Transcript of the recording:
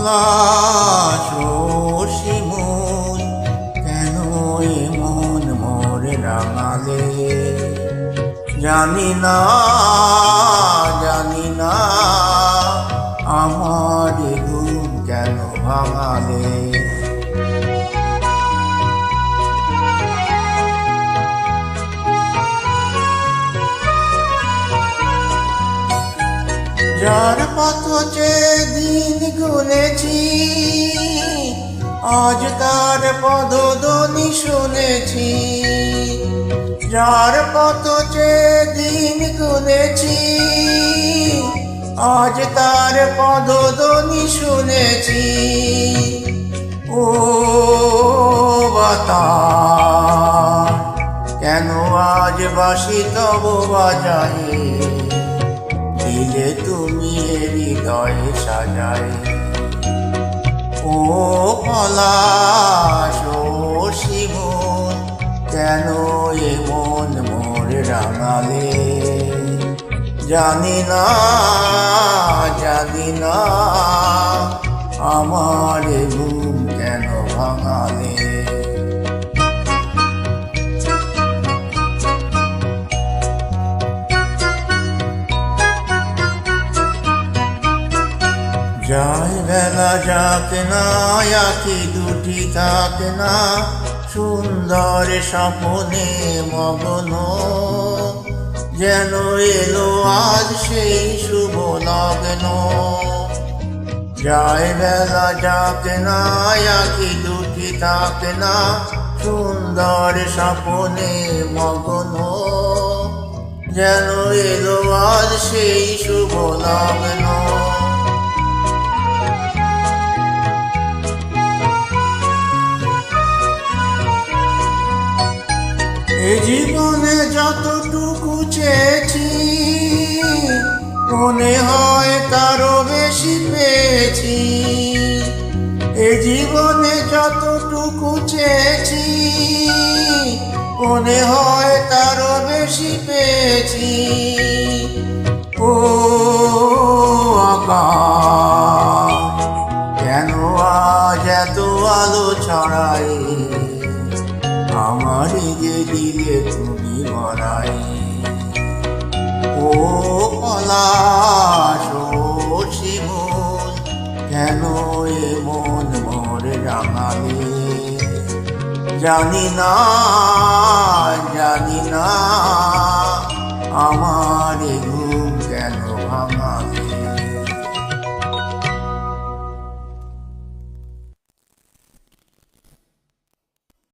পলাশ শিমুল কেন এমন মোরে রাঙালে, জানি না জানি না আমার ঘুম কেন ভাঙালে। যার পথ দিন গুনেছি আজ তার পদধ্বনি শুনেছি, যার পথ দিন গুনেছি আজ তার পদধ্বনি শুনেছি। ও বাতাস কেন আজ বাঁশি তব বাজায়, দিলে তুমি হৃদয়ে সাজায়। ও পলাশ শিমুল কেন এমন মোরে রাঙালে, জানি না জানি না আমার ঘুম কেন ভাঙালে। যায় বেলা যাক না আঁখি দুটি থাক না, সুন্দর স্বপ্নে মগ্ন যেন এলো আজ সেই শুভ লগ্ন। যায় বেলা যাক না আঁখি দুটি থাক না, সুন্দর স্বপ্নে মগ্ন যেন এলো আজ সেই শুভ লগ্ন। এ জীবনে যতটুকু চেয়েছি মনে হয় তারও বেশি পেয়েছি, এ জীবনে যতটুকু চেয়েছি মনে হয় তারও বেশি পেয়েছি। ও আকাশ কেন আজ এত আলো ছড়াই, আমারই যে দিলে তুমি বড়াই। ও পলাশ শিমুল কেন এমন মোরে রাঙালে, জানি না জানি না